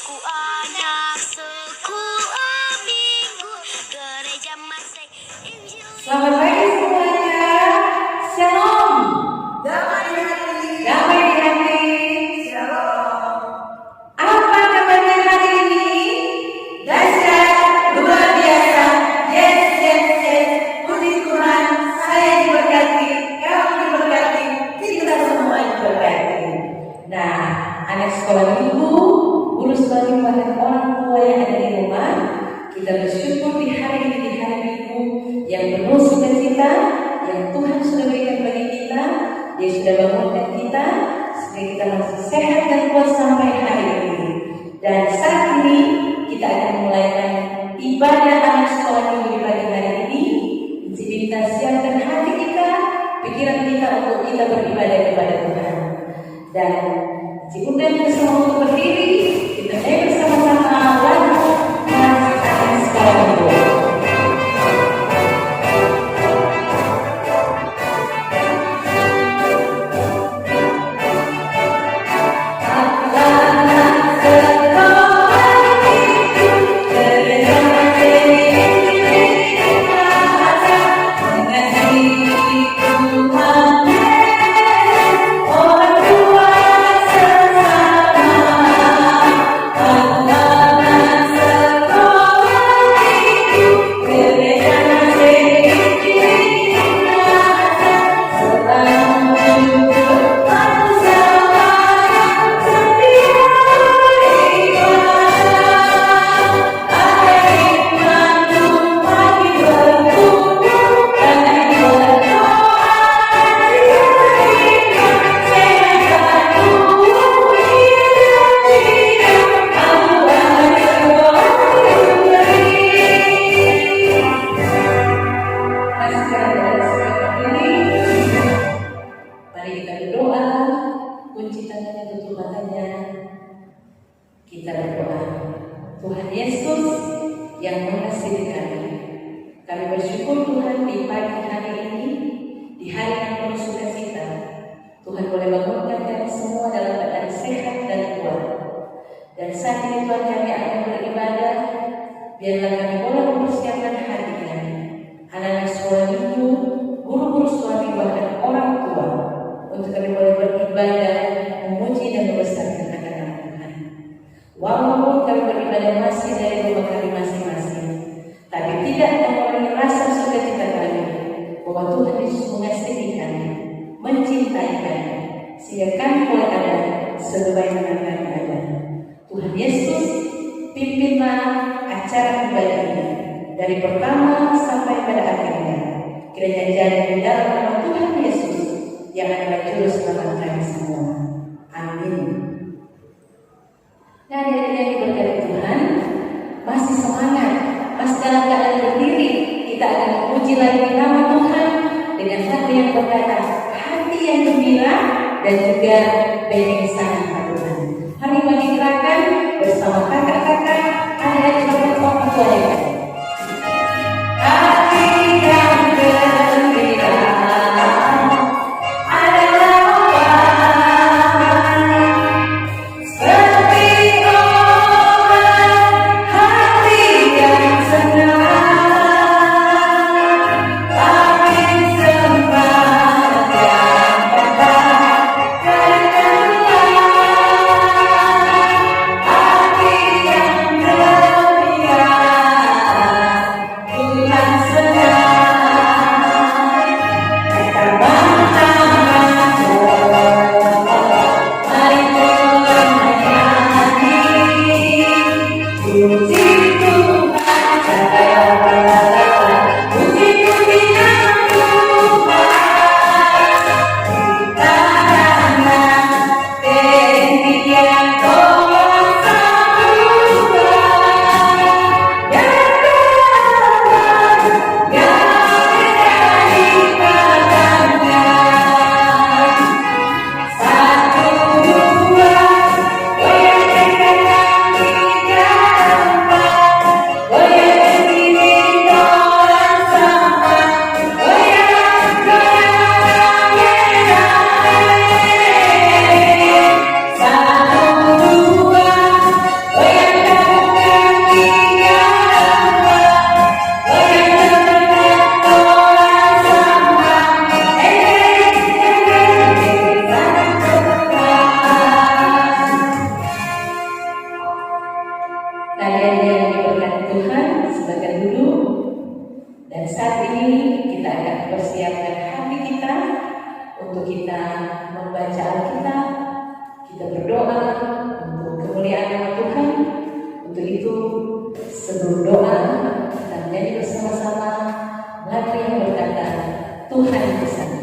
Aku anak sekolah minggu gereja masih Injil. Selamat pagi semuanya. Shalom. Damai di hati. Damai di hati. Shalom. Apa namanya hari ini? Dahsyat, luar biasa. Yes, yes, yes. Puji Tuhan, saya diberkati, kamu diberkati, kita semua diberkati. Nah, anak sekolah minggu, guru sebagai pada orang tua yang ada di rumah, kita bersyukur di hari ini, di hari minggu yang penuh sukacita, yang Tuhan sudah berikan bagi kita. Dia sudah bangunkan kita supaya kita masih sehat dan kuat sampai hari ini. Dan saat ini kita akan memulaikan ibadah anak sekolah minggu di pagi hari ini. Kita siapkan hati kita, pikiran kita untuk kita beribadah kepada Tuhan. Dan diundang kita semua untuk berdiri, kita nyanyi bersama-sama lagu anak sekolah minggu. Mari kita berdoa, kunci tangannya, tutup matanya. Kita berdoa. Tuhan Yesus yang mengasihi kami bersyukur Tuhan di pagi hari ini, di hari yang penuh sukacita. Tuhan boleh bangunkan kami semua dalam keadaan sehat dan kuat. Dan saat ini Tuhan kami akan beribadah. Biarlah kami boleh mempersiapkan hati kami, anak-anak sekolah minggu, guru-guru sekolah minggu, dan orang tua, untuk kami boleh beribadah, memuji dan membesarkan nama Tuhan. Walaupun kami beribadah masih dari rumah kami masing-masing, tapi tidak mengurangi rasa sukacita kami bahwa Tuhan Yesus mengasihi kami, mencintai kami, sehingga kami boleh ada sebagaimana kami ada. Tuhan Yesus, pimpinlah acara ibadah ini dari pertama sampai pada akhirnya. Kiranya jadi di dalam nama Tuhan Yesus yang adalah juru selamat kami semua. Amin. Nah, yang diberkati Tuhan, masih semangat, masih dalam keadaan berdiri, kita akan memuji lagi nama Tuhan dengan hati yang berkata, hati yang gembira dan juga benang sangat Tuhan. Hari ini gerakan bersama kakak-kakak, adik-adik dan orang tua yang hati yang gembira. berdoa untuk kemuliaan nama Tuhan. Untuk itu, sebelum doa, kita menyanyi bersama-sama lagu yang berkata, Tuhan bersatu.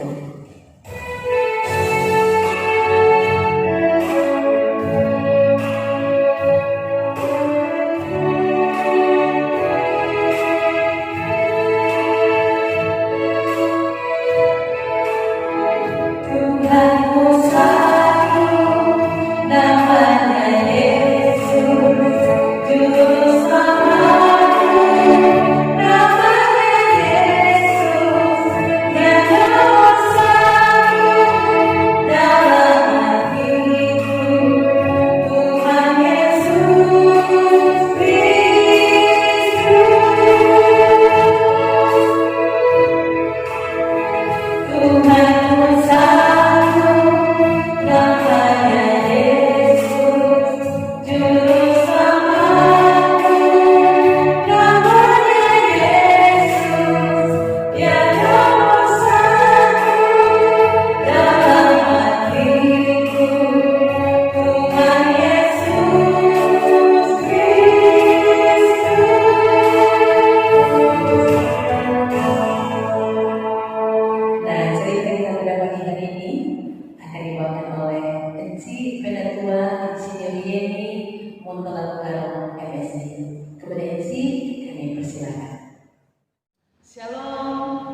Shalom,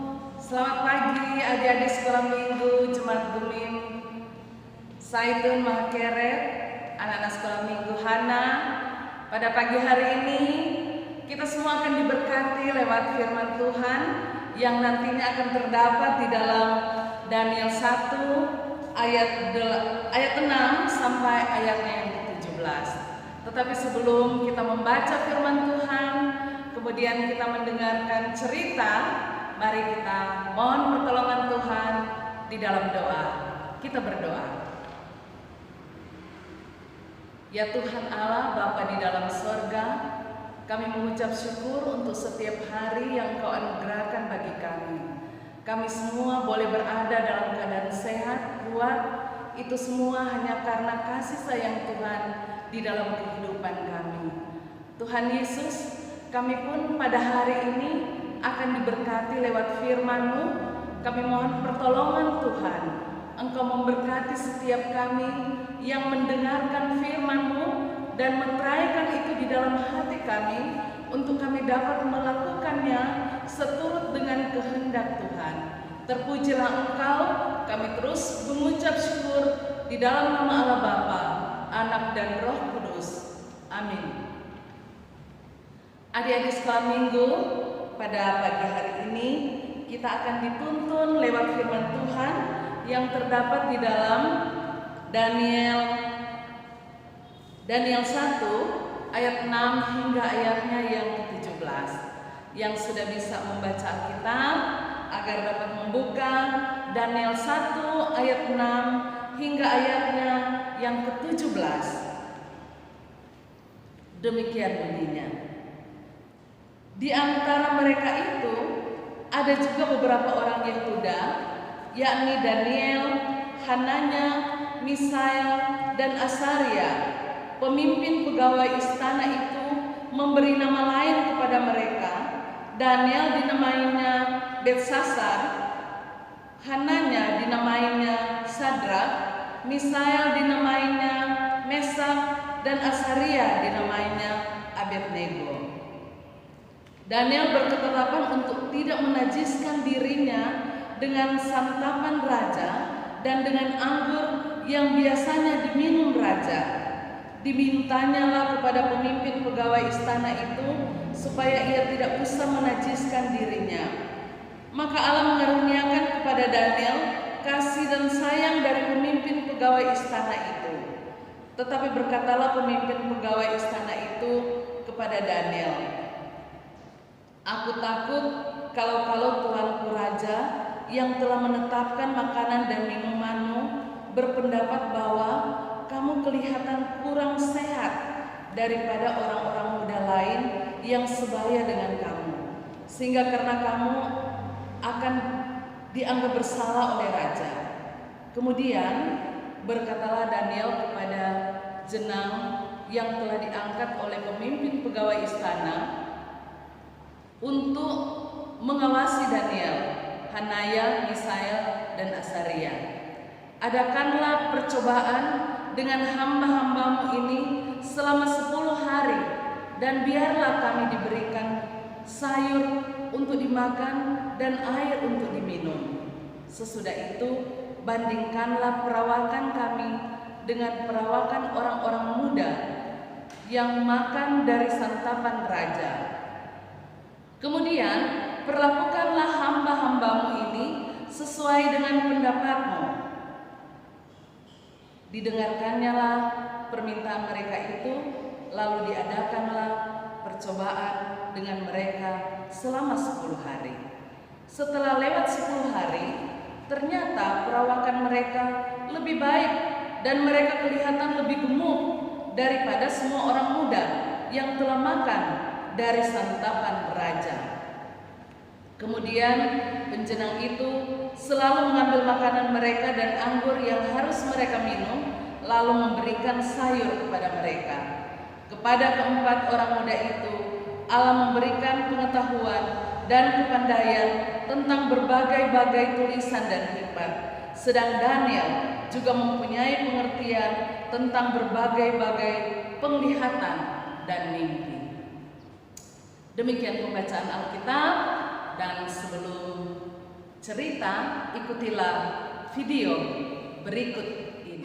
selamat pagi adik-adik sekolah minggu Jemaat Gumim Saidun Mahkeret, anak-anak sekolah minggu Hana. Pada pagi hari ini kita semua akan diberkati lewat firman Tuhan yang nantinya akan terdapat di dalam Daniel 1 ayat 6 sampai ayatnya yang ke-17. Tetapi sebelum kita membaca firman Tuhan, kemudian kita mendengarkan cerita, mari kita mohon pertolongan Tuhan di dalam doa. Kita berdoa. Ya Tuhan Allah, Bapa di dalam sorga, kami mengucap syukur untuk setiap hari yang Kau anugerahkan bagi kami. Kami semua boleh berada dalam keadaan sehat, kuat, itu semua hanya karena kasih sayang Tuhan di dalam kehidupan kami. Tuhan Yesus, kami pun pada hari ini akan diberkati lewat firman-Mu. Kami mohon pertolongan Tuhan. Engkau memberkati setiap kami yang mendengarkan firman-Mu dan meteraikan itu di dalam hati kami untuk kami dapat melakukannya seturut dengan kehendak Tuhan. Terpujilah Engkau, kami terus mengucap syukur di dalam nama Allah Bapa, Anak dan Roh Kudus. Amin. Adik-adik sekolah minggu, pada pagi hari ini kita akan dituntun lewat firman Tuhan yang terdapat di dalam Daniel 1 ayat 6 hingga ayatnya yang ke-17. Yang sudah bisa membaca Alkitab agar dapat membuka Daniel 1 ayat 6 hingga ayatnya yang ke-17. Demikian bunyinya. Di antara mereka itu ada juga beberapa orang Yehuda, yakni Daniel, Hananya, Misael, dan Asaria. Pemimpin pegawai istana itu memberi nama lain kepada mereka. Daniel dinamainya Belsasar, Hananya dinamainya Sadrak, Misael dinamainya Mesak, dan Asaria dinamainya Abednego. Daniel berketetapan untuk tidak menajiskan dirinya dengan santapan raja dan dengan anggur yang biasanya diminum raja. Dimintanyalah kepada pemimpin pegawai istana itu supaya ia tidak usah menajiskan dirinya. Maka Allah mengaruniakan kepada Daniel kasih dan sayang dari pemimpin pegawai istana itu. Tetapi berkatalah pemimpin pegawai istana itu kepada Daniel, "Aku takut kalau tuanku raja yang telah menetapkan makanan dan minumanmu berpendapat bahwa kamu kelihatan kurang sehat daripada orang-orang muda lain yang sebaya dengan kamu, sehingga karena kamu akan dianggap bersalah oleh raja." Kemudian berkatalah Daniel kepada jenang yang telah diangkat oleh pemimpin pegawai istana untuk mengawasi Daniel, Hanaya, Misael, dan Azaria. Adakanlah percobaan dengan hamba-hambamu ini selama 10 hari, dan biarlah kami diberikan sayur untuk dimakan dan air untuk diminum. Sesudah itu, bandingkanlah perawakan kami dengan perawakan orang-orang muda yang makan dari santapan raja. Kemudian, perlakukanlah hamba-hambamu ini sesuai dengan pendapatmu. Didengarkannya lah permintaan mereka itu, lalu diadakanlah percobaan dengan mereka selama 10 hari. Setelah lewat 10 hari, ternyata perawakan mereka lebih baik dan mereka kelihatan lebih gemuk daripada semua orang muda yang telah makan dari santapan raja. Kemudian penjenang itu selalu mengambil makanan mereka dan anggur yang harus mereka minum, lalu memberikan sayur kepada mereka. Kepada keempat orang muda itu, Allah memberikan pengetahuan dan kepandaian tentang berbagai-bagai tulisan dan hikmat. Sedang Daniel juga mempunyai pengertian tentang berbagai-bagai penglihatan dan mimpi. Demikian pembacaan Alkitab, dan sebelum cerita, ikutilah video berikut ini.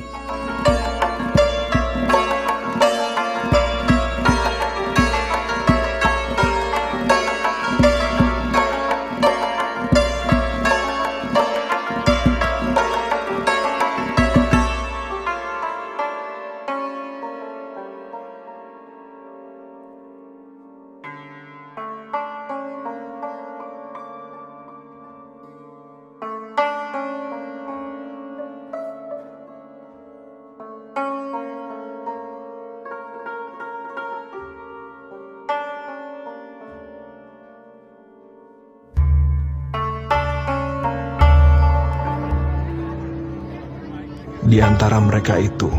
Di antara mereka itu,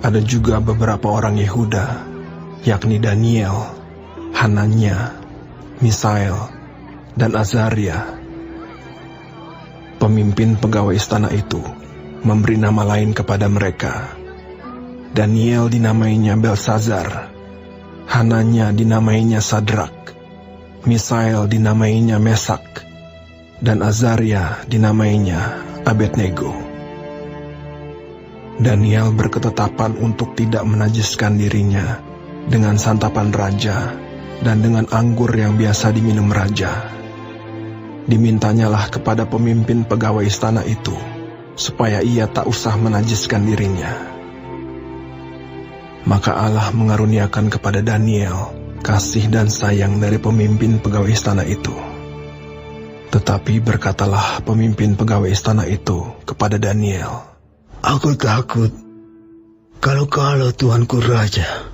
ada juga beberapa orang Yehuda, yakni Daniel, Hananya, Misael, dan Azaria. Pemimpin pegawai istana itu memberi nama lain kepada mereka. Daniel dinamainya Belsazar, Hananya dinamainya Sadrak, Misael dinamainya Mesak, dan Azaria dinamainya Abednego. Daniel berketetapan untuk tidak menajiskan dirinya dengan santapan raja dan dengan anggur yang biasa diminum raja. Dimintanyalah kepada pemimpin pegawai istana itu supaya ia tak usah menajiskan dirinya. Maka Allah mengaruniakan kepada Daniel kasih dan sayang dari pemimpin pegawai istana itu. Tetapi berkatalah pemimpin pegawai istana itu kepada Daniel, "Aku takut kalau Tuanku Raja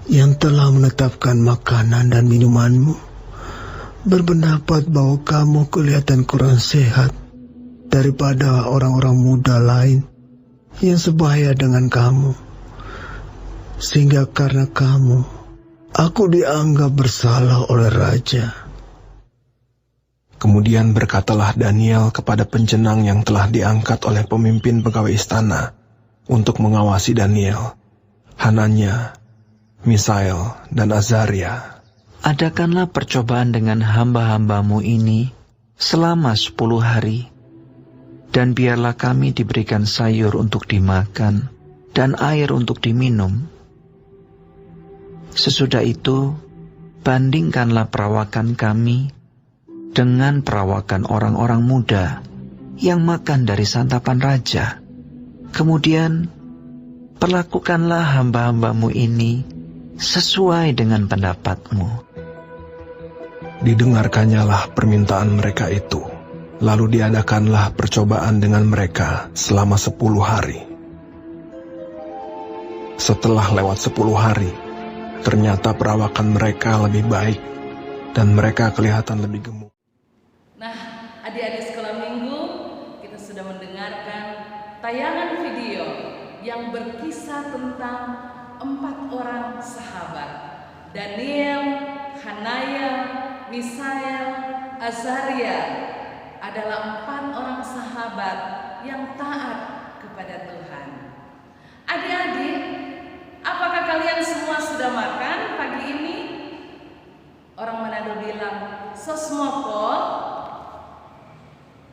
yang telah menetapkan makanan dan minumanmu berpendapat bahwa kamu kelihatan kurang sehat daripada orang-orang muda lain yang sebaya dengan kamu, sehingga karena kamu aku dianggap bersalah oleh Raja." Kemudian berkatalah Daniel kepada penjenang yang telah diangkat oleh pemimpin pegawai istana untuk mengawasi Daniel, Hananya, Misael, dan Azaria, "Adakanlah percobaan dengan hamba-hambamu ini selama 10 hari, dan biarlah kami diberikan sayur untuk dimakan dan air untuk diminum. Sesudah itu, bandingkanlah perawakan kami dengan perawakan orang-orang muda yang makan dari santapan raja. Kemudian, perlakukanlah hamba-hambamu ini sesuai dengan pendapatmu." Didengarkannyalah permintaan mereka itu, lalu diadakanlah percobaan dengan mereka selama 10 hari. Setelah lewat 10 hari, ternyata perawakan mereka lebih baik dan mereka kelihatan lebih gemuk. Nah, adik-adik sekolah minggu, kita sudah mendengarkan tayangan video yang berkisah kisah tentang 4 orang sahabat. Daniel, Hanaya, Misael, Azaria adalah 4 orang sahabat yang taat kepada Tuhan. Adik-adik, apakah kalian semua sudah makan pagi ini? Orang Manado bilang, sosmoko.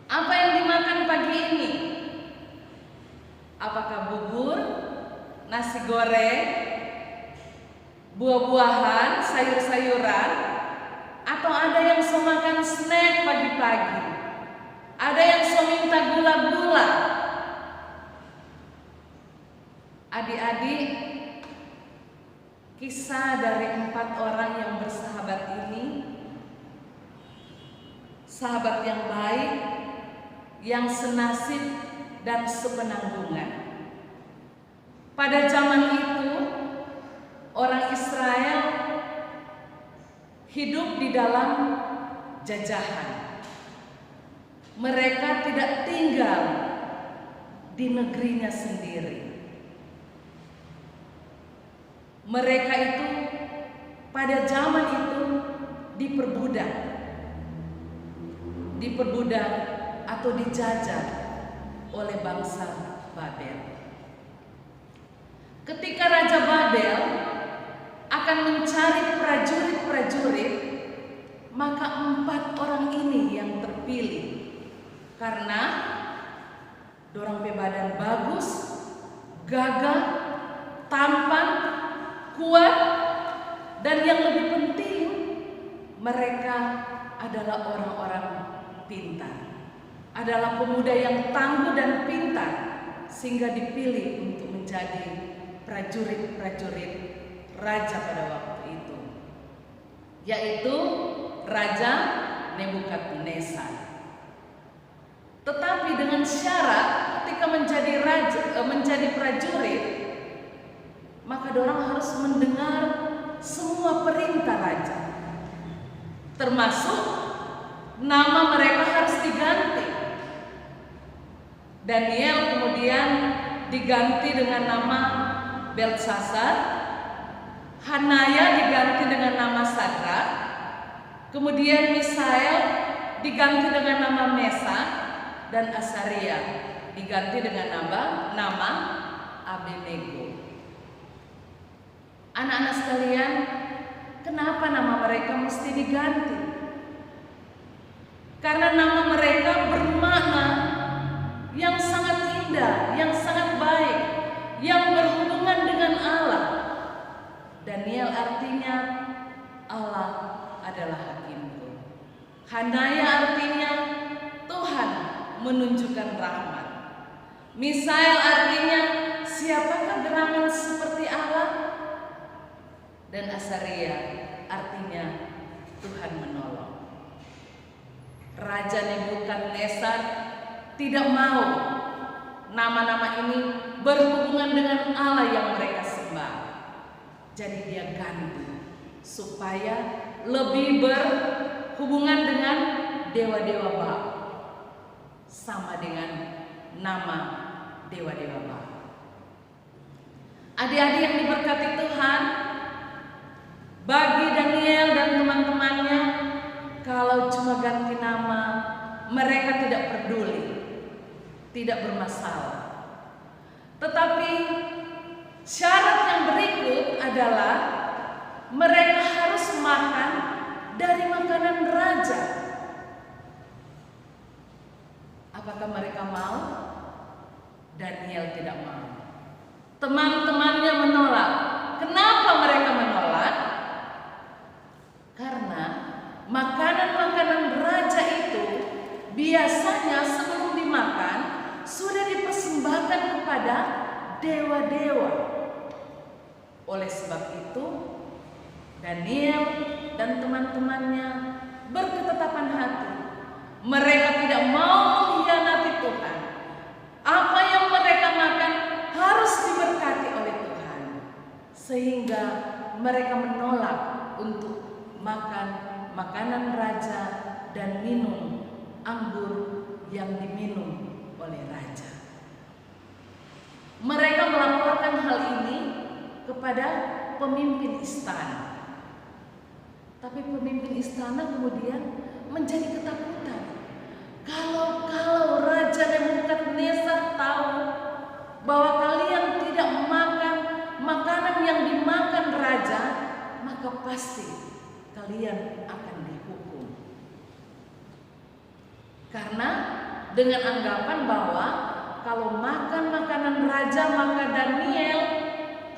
Apa yang dimakan pagi ini? Apakah bubur, nasi goreng, buah-buahan, sayur-sayuran, atau ada yang so makan snack pagi-pagi? Ada yang so minta gula-gula? Adik-adik, kisah dari 4 orang yang bersahabat ini, sahabat yang baik, yang senasib dan sepenanggungan. Pada zaman itu, orang Israel hidup di dalam jajahan. Mereka tidak tinggal di negerinya sendiri. Mereka itu pada zaman itu diperbudak atau dijajah oleh bangsa Babel. Ketika Raja Babel akan mencari prajurit-prajurit, maka 4 orang ini yang terpilih karena dorang badan bagus, gagah, tampan, kuat, dan yang lebih penting, mereka adalah orang-orang pintar, adalah pemuda yang tangguh dan pintar, sehingga dipilih untuk menjadi prajurit-prajurit raja pada waktu itu, yaitu Raja Nebukadnezar. Tetapi dengan syarat ketika menjadi prajurit, maka dorang harus mendengar semua perintah raja, termasuk nama mereka harus diganti. Daniel kemudian diganti dengan nama Beltsasar, Hanaya diganti dengan nama Sadrak, kemudian Misael diganti dengan nama Mesa, dan Azaria diganti dengan nama Abednego. Anak-anak sekalian, kenapa nama mereka mesti diganti? Karena nama mereka bermakna yang sangat indah, yang sangat baik, yang berhubungan dengan Allah. Daniel artinya Allah adalah hakimku. Hanaya artinya Tuhan menunjukkan rahmat. Misael artinya siapakah gerangan seperti Allah? Dan Azaria artinya Tuhan menolong. Raja Nebukadnezar tidak mau nama-nama ini berhubungan dengan Allah yang mereka sembah. Jadi dia ganti supaya lebih berhubungan dengan dewa-dewa Baal, sama dengan nama dewa-dewa Baal. Adik-adik yang diberkati Tuhan, bagi Daniel dan teman-temannya, kalau cuma ganti nama, mereka tidak peduli, tidak bermasalah. Tetapi syarat yang berikut adalah mereka harus makan dari makanan raja. Apakah mereka mau? Daniel tidak mau. Teman-temannya menolak. Kenapa mereka menolak? Karena makanan-makanan raja itu biasanya sebelum dimakan sudah dipersembahkan kepada dewa-dewa. Oleh sebab itu, Daniel dan teman-temannya berketetapan hati. Mereka tidak mau mengkhianati Tuhan. Apa yang mereka makan harus diberkati oleh Tuhan. Sehingga mereka menolak untuk makan makanan raja dan minum anggur yang diminum oleh raja. Mereka melaporkan hal ini kepada pemimpin istana. Tapi pemimpin istana kemudian menjadi ketakutan. Kalau Raja Nebukadnezar tahu bahwa kalian tidak makan makanan yang dimakan raja, maka pasti kalian akan dihukum. Karena dengan anggapan bahwa kalau makan makanan raja, maka Daniel,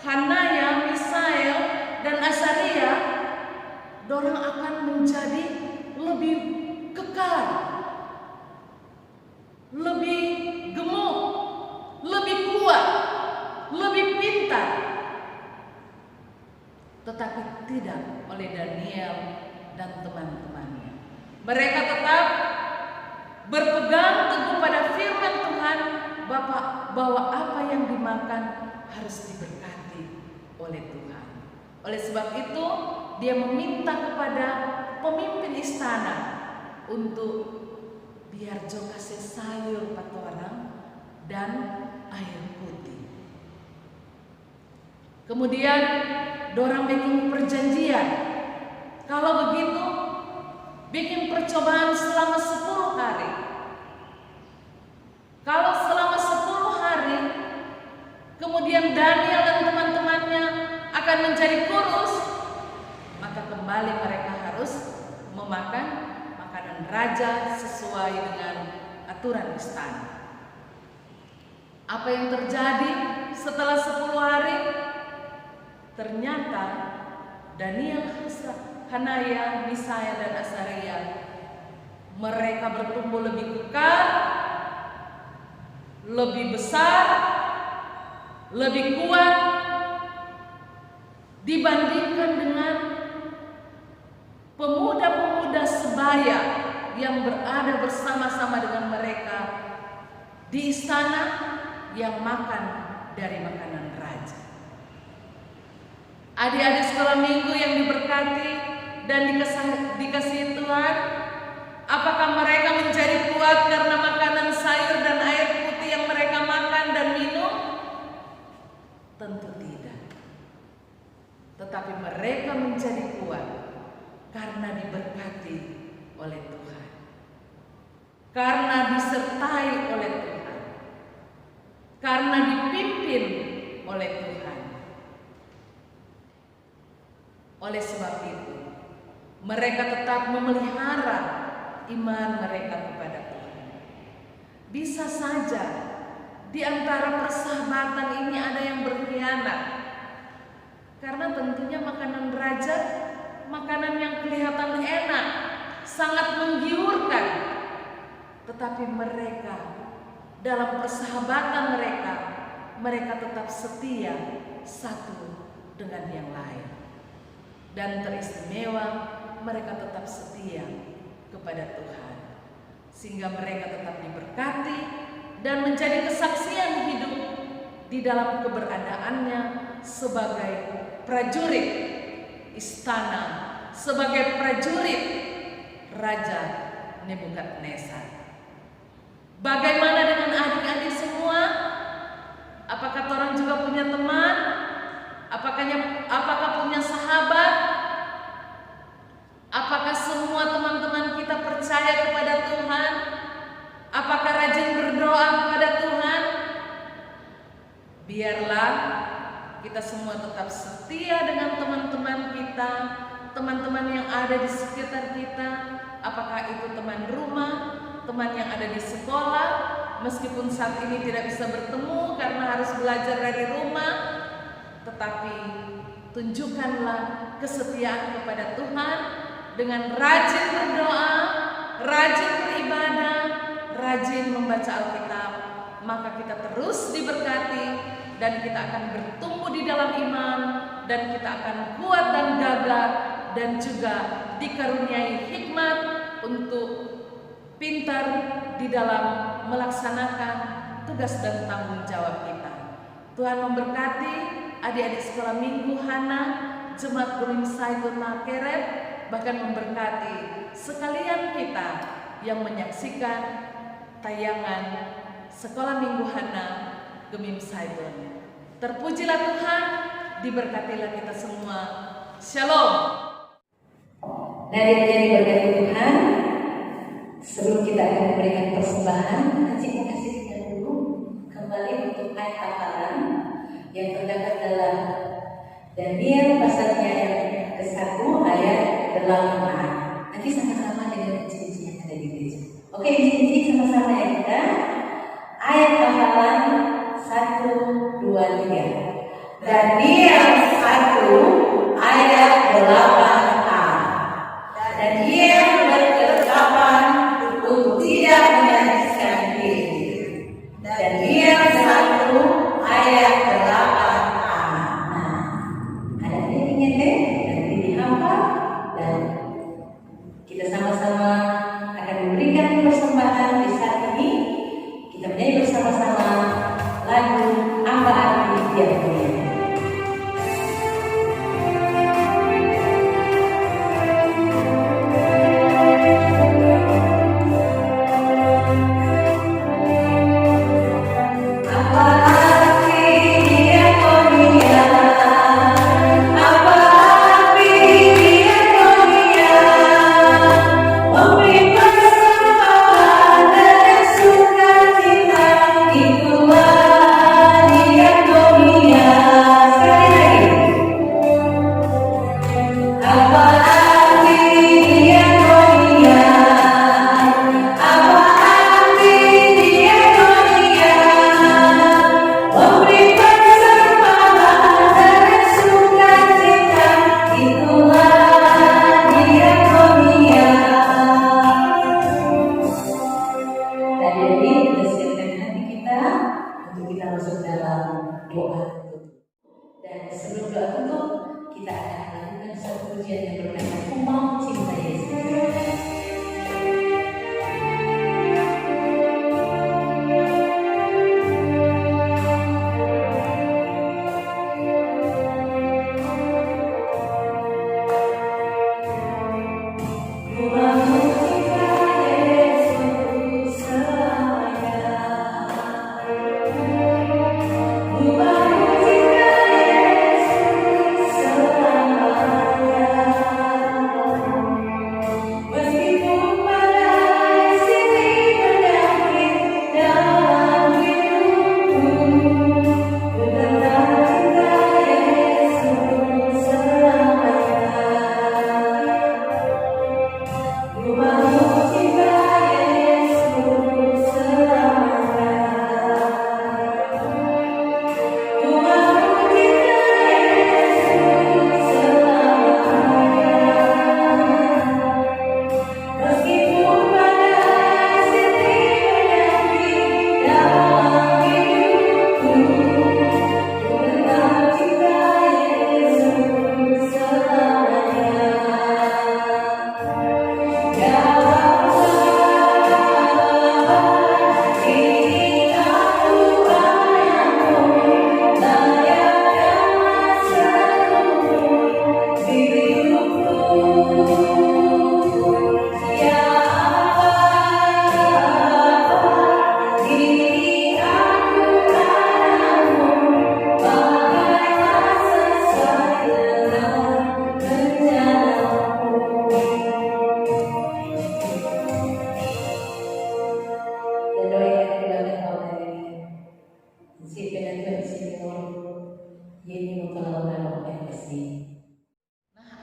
Hanaya, Misael, dan Azaria dorang akan menjadi lebih kekal, lebih gemuk, lebih kuat, lebih pintar. Tetapi tidak oleh Daniel dan teman-temannya. Mereka tetap berpegang teguh pada firman Tuhan bahwa apa yang dimakan harus diberkati oleh Tuhan. Oleh sebab itu dia meminta kepada pemimpin istana untuk biar jo kasih sayur patorang dan air putih. Kemudian dorang bikin perjanjian. Kalau begitu bikin percobaan selama 10 hari. Kalau selama 10 hari kemudian Daniel dan teman-temannya akan menjadi kurus, maka kembali mereka harus memakan makanan raja sesuai dengan aturan istana. Apa yang terjadi setelah 10 hari? Ternyata Daniel, Hanaya, Misael, dan Azaria mereka bertumbuh lebih kekal, lebih besar, lebih kuat dibandingkan dengan pemuda-pemuda sebaya yang berada bersama-sama dengan mereka di istana yang makan dari makanan raja. Adik-adik sekolah minggu yang diberkati dan dikasihi Tuhan, apakah mereka menjadi kuat karena makanan sayur dan air putih yang mereka makan dan minum? Tentu tidak. Tetapi mereka menjadi kuat karena diberkati oleh Tuhan, karena disertai oleh Tuhan, karena dipimpin oleh Tuhan. Oleh sebab itu, mereka tetap memelihara iman mereka kepada Tuhan. Bisa saja di antara persahabatan ini ada yang berkhianat, karena tentunya makanan raja, makanan yang kelihatan enak, sangat menggiurkan. Tetapi mereka dalam persahabatan mereka tetap setia satu dengan yang lain. Dan teristimewa, mereka tetap setia kepada Tuhan, sehingga mereka tetap diberkati dan menjadi kesaksian hidup di dalam keberadaannya sebagai prajurit istana, sebagai prajurit Raja Nebukadnezar. Bagaimana dengan adik-adik semua? Apakah orang juga punya teman? Apakah punya sahabat? Apakah semua teman-teman kita percaya kepada Tuhan? Apakah rajin berdoa kepada Tuhan? Biarlah kita semua tetap setia dengan teman-teman kita, teman-teman yang ada di sekitar kita. Apakah itu teman rumah, teman yang ada di sekolah, meskipun saat ini tidak bisa bertemu karena harus belajar dari rumah, tetapi tunjukkanlah kesetiaan kepada Tuhan dengan rajin berdoa, rajin beribadah, rajin membaca Alkitab, maka kita terus diberkati dan kita akan bertumbuh di dalam iman, dan kita akan kuat dan gagah, dan juga dikaruniai hikmat untuk pintar di dalam melaksanakan tugas dan tanggung jawab kita. Tuhan memberkati adik-adik sekolah minggu Hana, Jemaat Guling Saitun Makeret, bahkan memberkati sekalian kita yang menyaksikan tayangan Sekolah Minggu Hana Gemim Saidon. Terpujilah Tuhan, diberkatilah kita semua. Shalom. Dari yang diberkati Tuhan, sebelum kita akan memberikan persembahan, Cik mau kasih kita dulu kembali untuk ayat hafalan yang terdapat dalam Daniel pasalnya yang ke-1 ayat 8. Nanti sama-sama dengan Cik yang ada di gereja. Oke, Cik sama-sama ya kita. Ayat hafalan 1, 2, 3. Daniel 1 ayat 8a. Daniel berkekapan untuk tidak menajiskan diri. Daniel 1 ayat 8a. Nah, ada yang deh, nanti dihafal dan kita sama-sama akan memberikan persembahan di saat ini. Kita menyanyi bersama-sama lagu Apa Arti Dia Mulia.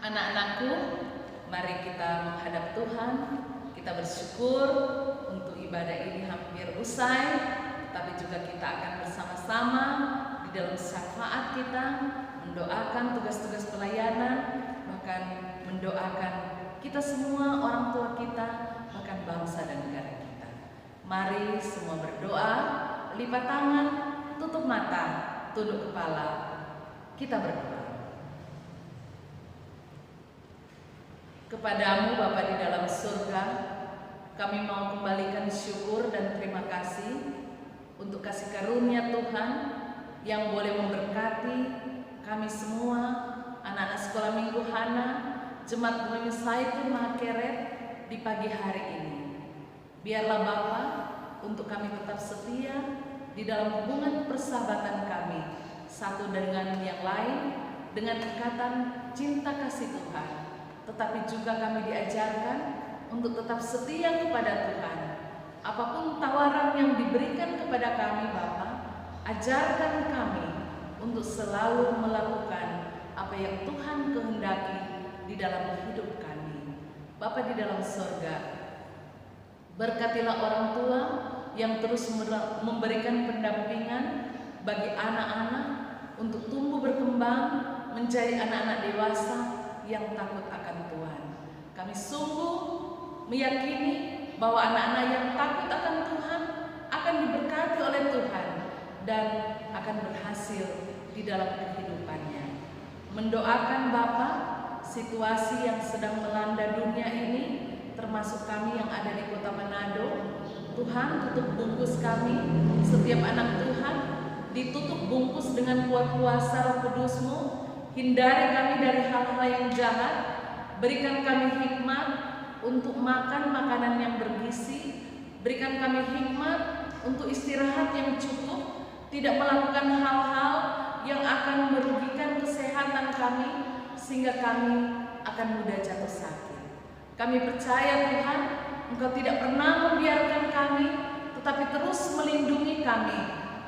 Anak-anakku, mari kita menghadap Tuhan. Kita bersyukur untuk ibadah ini hampir usai, tapi juga kita akan bersama-sama di dalam syafaat kita mendoakan tugas-tugas pelayanan, bahkan mendoakan kita semua, orang tua kita, bahkan bangsa dan negara kita. Mari semua berdoa, lipat tangan, tutup mata, tunduk kepala. Kita berdoa. Kepadamu Bapa di dalam surga, kami mau kembalikan syukur dan terima kasih untuk kasih karunia Tuhan yang boleh memberkati kami semua, anak-anak sekolah minggu Hana, Jemaat Gemim Saidon Mahakeret di pagi hari ini. Biarlah Bapa untuk kami tetap setia, di dalam hubungan persahabatan kami satu dengan yang lain dengan ikatan cinta kasih Tuhan. Tetapi juga kami diajarkan untuk tetap setia kepada Tuhan. Apapun tawaran yang diberikan kepada kami Bapa, ajarkan kami untuk selalu melakukan apa yang Tuhan kehendaki di dalam hidup kami. Bapa di dalam surga, berkatilah orang tua yang terus memberikan pendampingan bagi anak-anak untuk tumbuh berkembang menjadi anak-anak dewasa yang takut akan Tuhan. Kami sungguh meyakini bahwa anak-anak yang takut akan Tuhan akan diberkati oleh Tuhan dan akan berhasil di dalam kehidupannya. Mendoakan Bapa, situasi yang sedang melanda dunia ini, termasuk kami yang ada di kota Manado, Tuhan tutup bungkus kami, setiap anak Tuhan ditutup bungkus dengan kuasa Roh Kudus-Mu. Hindari kami dari hal-hal yang jahat, berikan kami hikmat untuk makan makanan yang bergizi, berikan kami hikmat untuk istirahat yang cukup, tidak melakukan hal-hal yang akan merugikan kesehatan kami sehingga kami akan mudah jatuh sakit. Kami percaya Tuhan, Engkau tidak pernah membiarkan kami, tetapi terus melindungi kami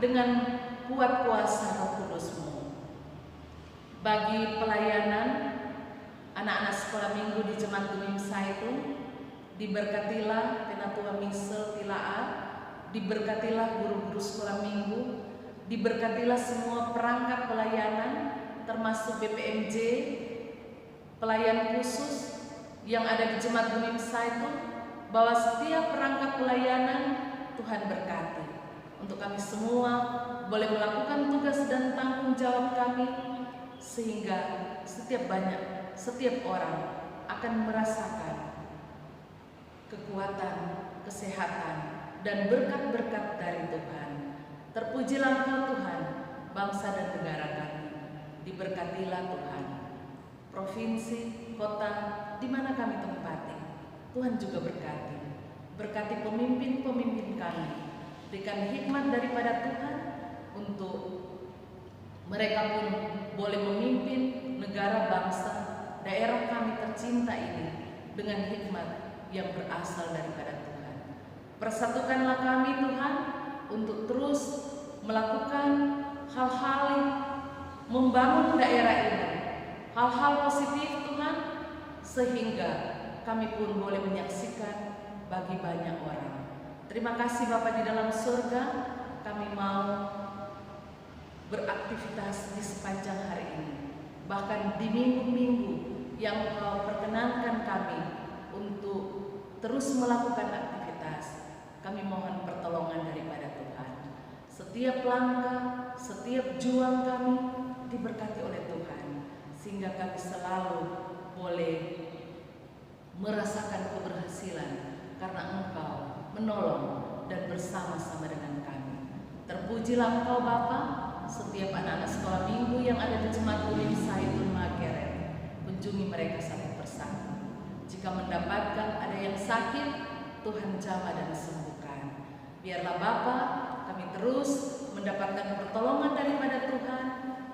dengan kuat kuasa Roh Kudus-Mu. Bagi pelayanan anak-anak sekolah minggu di Jemaat Gemim Saitun, diberkatilah Penatua Misel Tilaar, diberkatilah guru-guru sekolah minggu, diberkatilah semua perangkat pelayanan termasuk BPMJ, pelayan khusus yang ada di Jemaat Gemim Saitun, bahwa setiap perangkat pelayanan Tuhan berkati. Untuk kami semua boleh melakukan tugas dan tanggung jawab kami, sehingga setiap orang akan merasakan kekuatan, kesehatan, dan berkat-berkat dari Tuhan. Terpujilah Engkau Tuhan, bangsa dan negara kami. Diberkatilah Tuhan. Provinsi, kota, di mana kami tempati, Tuhan juga berkati. Berkati pemimpin-pemimpin kami. Berikan hikmat daripada Tuhan untuk mereka pun boleh memimpin negara, bangsa, daerah kami tercinta ini dengan hikmat yang berasal daripada Tuhan. Persatukanlah kami Tuhan untuk terus melakukan hal-hal membangun daerah ini, hal-hal positif Tuhan, sehingga kami pun boleh menyaksikan bagi banyak orang. Terima kasih Bapa di dalam surga, kami mau beraktivitas di sepanjang hari ini, bahkan di minggu-minggu yang Engkau perkenankan kami untuk terus melakukan aktivitas. Kami mohon pertolongan daripada Tuhan. Setiap langkah, setiap juang kami diberkati oleh Tuhan, sehingga kami selalu boleh merasakan keberhasilan karena Engkau menolong dan bersama-sama dengan kami. Terpujilah Engkau Bapa, setiap anak-anak sekolah minggu yang ada di Jemaat Gemim Saitun Makeret, kunjungi mereka satu persatu. Jika mendapatkan ada yang sakit, Tuhan jamah dan sembuhkan. Biarlah Bapa, kami terus mendapatkan pertolongan daripada Tuhan.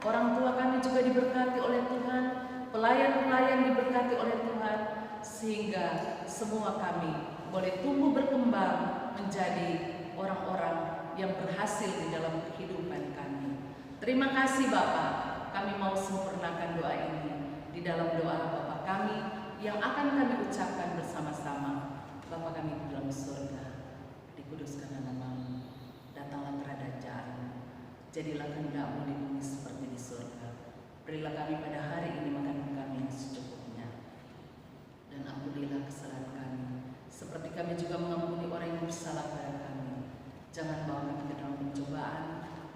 Orang tua kami juga diberkati oleh Tuhan, pelayan-pelayan diberkati oleh Tuhan, sehingga semua kami boleh tumbuh berkembang menjadi orang-orang yang berhasil di dalam kehidupan kami. Terima kasih Bapa, kami mau sempurnakan doa ini di dalam doa Bapa kami yang akan kami ucapkan bersama-sama. Bapa kami di dalam surga, dikuduskanlah nama-Mu, datanglah kerajaanmu, jadilah kehendak-Mu di bumi seperti di surga. Berilah kami pada hari ini makanan kami yang secukupnya, dan ampunilah kesalahan kami, seperti kami juga mengampuni orang yang bersalah pada kami. Jangan bawa kami ke dalam pencobaan,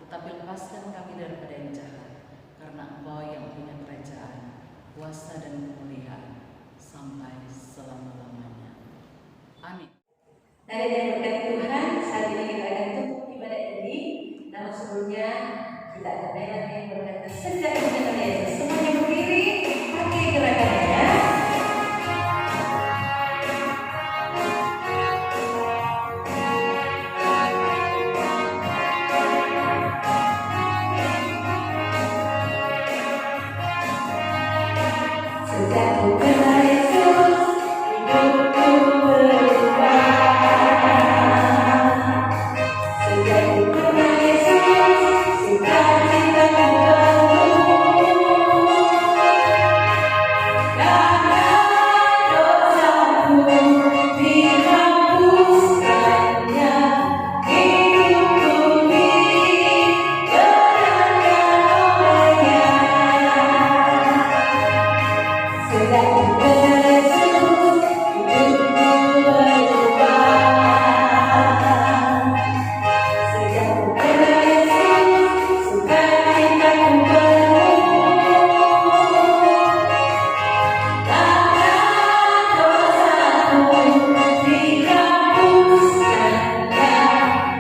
tetapi lepaskan kami daripada yang jahat, karena Engkau yang punya kerajaan, kuasa dan kemuliaan sampai selama-lamanya. Amin. Dari dan berkat Tuhan, saat ini kita akan tutup ibadah ini. Namun sebelumnya kita akan yang berkata sejak dengan Yesus. Semuanya berdiri, pakai gerakannya. Sejak ku kenal Yesus, hidupku berubah. Sejak ku kenal Yesus, sukacitaku penuh. Karena dosaku dihapuskannya, hidupku dibenarkan olehnya. Sejak ku kenal Yesus, hidupku berubah. Sejak ku kenal Yesus, sukacitaku penuh. Karena dosaku dihapuskannya,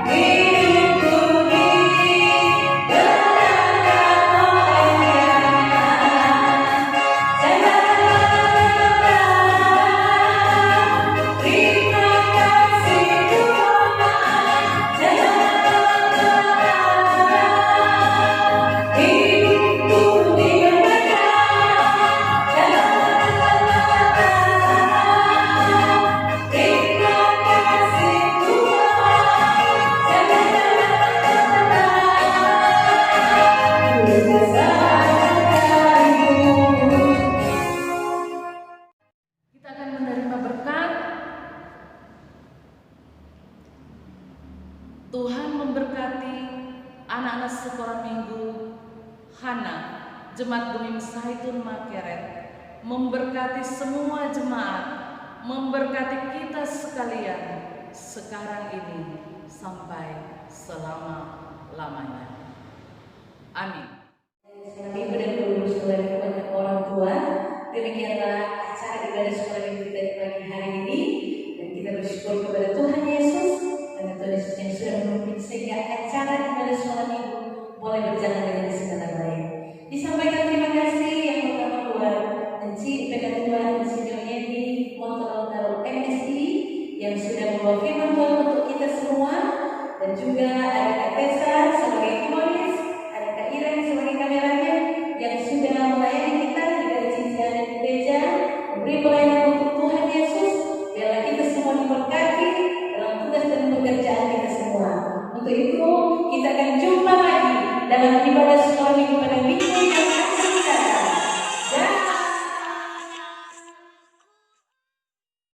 hidupku dibenarkan olehnya. Terima kasih Tuhan, hidupku dibenarkan. Terima kasih Tuhan, Kita akan menerima berkat. Tuhan memberkati anak-anak sekolah minggu Hana, Jemaat Bumi Zaitun Makeret, memberkati semua jemaat, memberkati kita sekalian sekarang ini sampai selama-lamanya. Amin. Sekolah minggu dan guru sekolah minggu banyak orang tua. Demikianlah acara ibadah sekolah minggu kita di pagi hari ini, dan kita bersyukur kepada Tuhan Yesus karena Tuhan Yesus yang sudah memimpin sehingga acara ibadah sekolah minggu boleh berjalan dengan segala baik. Disampaikan terima kasih yang pertama buat Enci Pegatua Insinyur Yeni Montalonaro MSI yang sudah membawa firman Tuhan untuk kita semua, dan juga ada Kak Tessa sebagai keyboardis, ada Kak Iren sebagai kameranya yang sudah melayani kita di gereja dan gereja, memberi pelayanan untuk Tuhan Yesus. Biarlah kita semua diberkati dalam tugas dan pekerjaan kita semua. Untuk itu kita akan jumpa lagi dalam ibadah